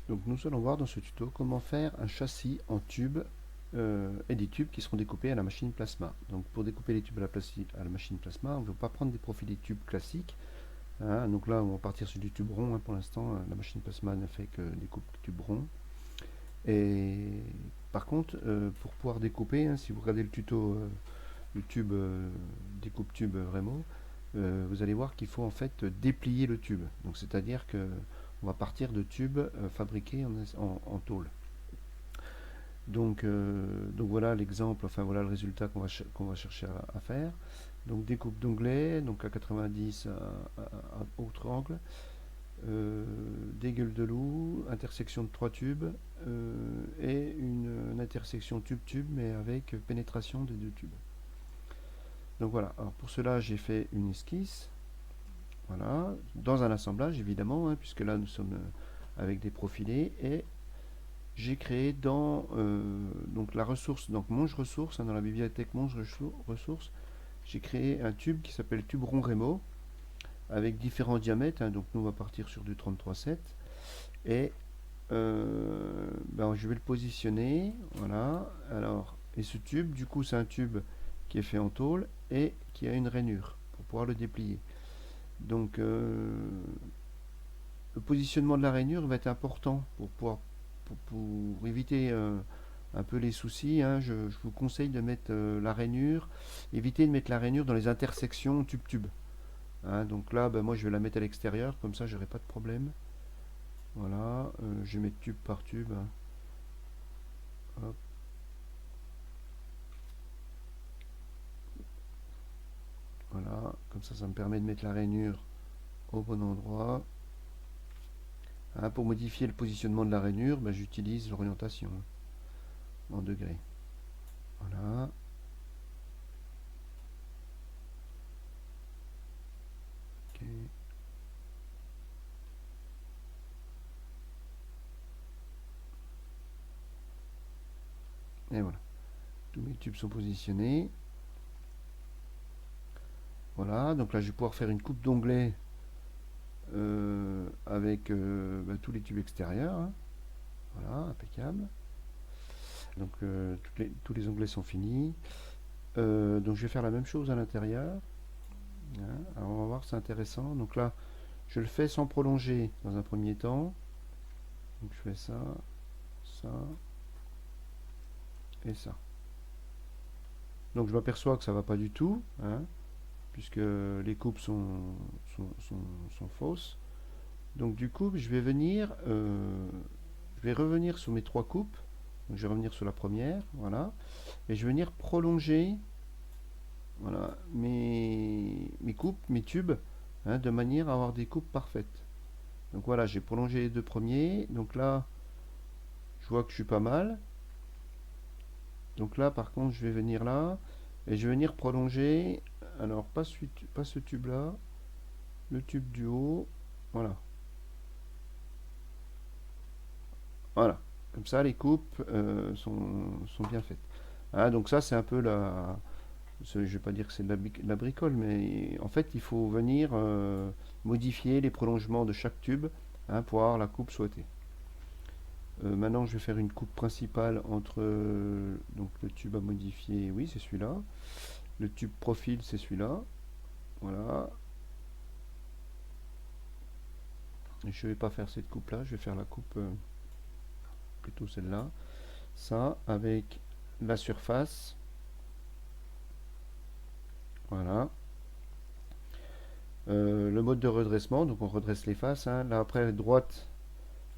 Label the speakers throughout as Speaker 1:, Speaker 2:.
Speaker 1: Donc nous allons voir dans ce tuto comment faire un châssis en tube et des tubes qui seront découpés à la machine plasma. Donc pour découper les tubes à la machine plasma, on ne veut pas prendre des profils des tubes classiques. Hein. Donc là on va partir sur du tube rond. Hein. Pour l'instant la machine plasma ne fait que découpe tube rond. Et par contre pour pouvoir découper, hein, si vous regardez le tuto le tube découpe tube Remo, vous allez voir qu'il faut en fait déplier le tube. Donc c'est-à-dire que on va partir de tubes fabriqués en tôle. Donc voilà l'exemple, enfin voilà le résultat qu'on va chercher à faire. Donc découpe d'onglet, donc à 90 à autre angle, des gueules de loup, intersection de trois tubes et une intersection tube-tube mais avec pénétration des deux tubes. Donc voilà, alors pour cela j'ai fait une esquisse, voilà, dans un assemblage évidemment, hein, puisque là nous sommes avec des profilés, et j'ai créé dans donc la ressource, donc Monge Ressources, hein, dans la bibliothèque Monge Ressources, j'ai créé un tube qui s'appelle tube rond Remo, avec différents diamètres, hein, donc nous on va partir sur du 33,7, et je vais le positionner, voilà, alors, et ce tube, du coup c'est un tube qui est fait en tôle, et qui a une rainure, pour pouvoir le déplier. Donc le positionnement de la rainure va être important pour éviter un peu les soucis. Hein. Je vous conseille de mettre la rainure, éviter de mettre la rainure dans les intersections tube-tube. Hein. Donc là, moi je vais la mettre à l'extérieur, comme ça j'aurai pas de problème. Voilà, je vais mettre tube par tube. Hop. Voilà, comme ça me permet de mettre la rainure au bon endroit. Hein, pour modifier le positionnement de la rainure, j'utilise l'orientation en degrés. Voilà. Ok. Et voilà. Tous mes tubes sont positionnés. Voilà, donc là je vais pouvoir faire une coupe d'onglet avec tous les tubes extérieurs. Hein. Voilà, impeccable. Donc tous les onglets sont finis. Donc je vais faire la même chose à l'intérieur. Hein. Alors on va voir, c'est intéressant. Donc là, je le fais sans prolonger dans un premier temps. Donc je fais ça, ça et ça. Donc je m'aperçois que ça va pas du tout, hein, puisque les coupes sont fausses. Donc du coup, je vais revenir sur mes trois coupes. Donc je vais revenir sur la première, voilà, et je vais venir prolonger, voilà, mes coupes, mes tubes, hein, de manière à avoir des coupes parfaites. Donc voilà, j'ai prolongé les deux premiers. Donc là, je vois que je suis pas mal. Donc là, par contre, je vais venir là et je vais venir prolonger. Alors pas ce tube là, le tube du haut, voilà. Voilà, comme ça les coupes sont bien faites. Ah, donc ça c'est un peu je vais pas dire que c'est de la bricole, mais en fait il faut venir modifier les prolongements de chaque tube, hein, pour avoir la coupe souhaitée. Maintenant je vais faire une coupe principale entre donc le tube à modifier, oui c'est celui-là. Le tube profil c'est celui-là. Voilà. Je vais pas faire cette coupe là, je vais faire la coupe plutôt celle-là. Ça avec la surface. Voilà. Le mode de redressement, donc on redresse les faces. Hein. Là après droite,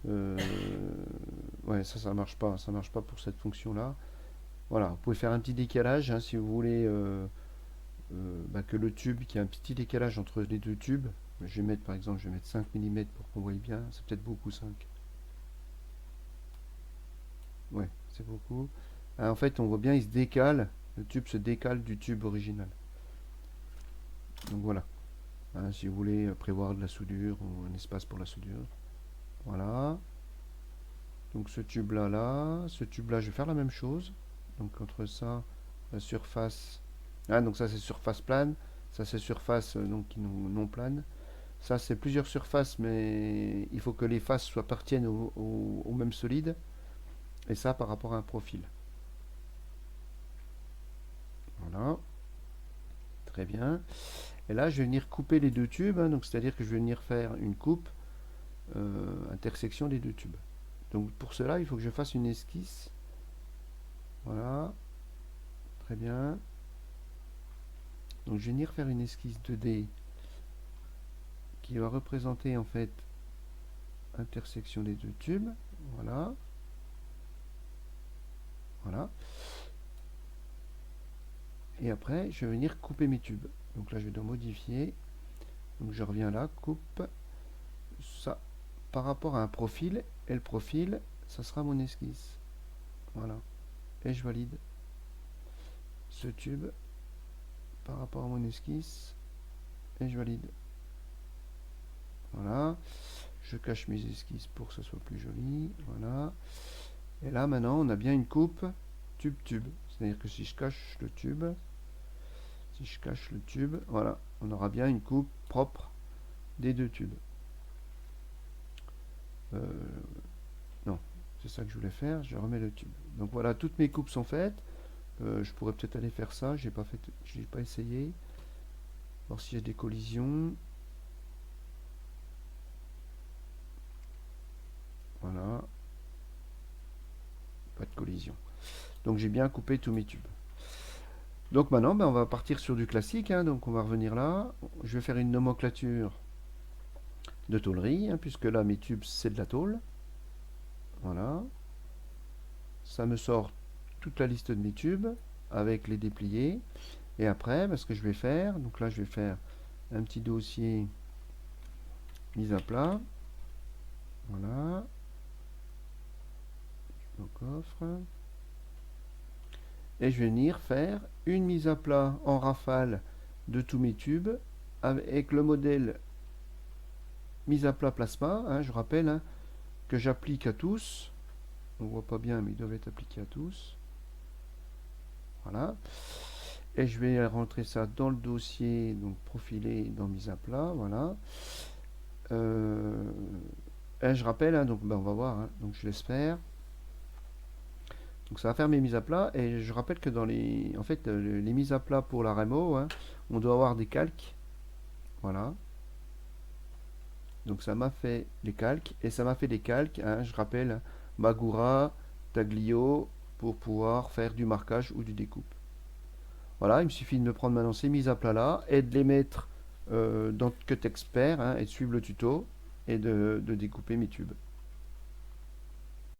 Speaker 1: euh, ouais ça marche pas pour cette fonction là. Voilà, vous pouvez faire un petit décalage, hein, si vous voulez que le tube, qui a un petit décalage entre les deux tubes. Je vais mettre par exemple, je vais mettre 5 mm pour qu'on voie bien, c'est peut-être beaucoup 5. Ouais, c'est beaucoup. Ah, en fait on voit bien, il se décale, le tube se décale du tube original. Donc voilà. Hein, si vous voulez prévoir de la soudure ou un espace pour la soudure. Voilà. Donc ce tube là, ce tube là, je vais faire la même chose. Donc entre ça, la surface. Ah, donc ça c'est surface plane, ça c'est surface donc qui non plane. Ça, c'est plusieurs surfaces, mais il faut que les faces appartiennent au même solide. Et ça, par rapport à un profil. Voilà, très bien. Et là, je vais venir couper les deux tubes, hein, donc c'est-à-dire que je vais venir faire une coupe intersection des deux tubes. Donc pour cela, il faut que je fasse une esquisse. Voilà, très bien. Donc je vais venir faire une esquisse 2D qui va représenter en fait intersection des deux tubes. Voilà. Voilà. Et après, je vais venir couper mes tubes. Donc là, je vais donc modifier. Donc je reviens là, coupe. Ça, par rapport à un profil. Et le profil, ça sera mon esquisse. Voilà. Et je valide ce tube par rapport à mon esquisse. Et je valide. Voilà. Je cache mes esquisses pour que ça soit plus joli. Voilà. Et là, maintenant, on a bien une coupe tube-tube. C'est-à-dire que si je cache le tube, voilà, on aura bien une coupe propre des deux tubes. Non, c'est ça que je voulais faire. Je remets le tube. Donc voilà, toutes mes coupes sont faites. Je pourrais peut-être aller faire ça. J'ai pas fait, j'ai pas essayé. Voir s'il y a des collisions. Voilà. Pas de collision. Donc j'ai bien coupé tous mes tubes. Donc maintenant, ben, on va partir sur du classique. Hein. Donc on va revenir là. Je vais faire une nomenclature de tôlerie, hein, puisque là mes tubes c'est de la tôle. Voilà. Ça me sort toute la liste de mes tubes avec les dépliés. Et après, ben, ce que je vais faire, donc là je vais faire un petit dossier mise à plat. Voilà. Le coffre. Et je vais venir faire une mise à plat en rafale de tous mes tubes avec le modèle mise à plat plasma. Hein, je rappelle hein, que j'applique à tous. On voit pas bien, mais ils doivent être appliqués à tous. Voilà. Et je vais rentrer ça dans le dossier, donc profilé dans mise à plat. Voilà. Et je rappelle, hein, donc ben, on va voir. Hein, donc je laisse faire. Donc ça va faire mes mises à plat. Et je rappelle que dans les, en fait, les mises à plat pour la Remo, hein, on doit avoir des calques. Voilà. Donc ça m'a fait les calques. Et ça m'a fait des calques, hein, je rappelle, Magura, Taglio, pour pouvoir faire du marquage ou du découpe. Voilà, il me suffit de me prendre maintenant ces mises à plat là et de les mettre dans Cut Expert hein, et de suivre le tuto et de découper mes tubes.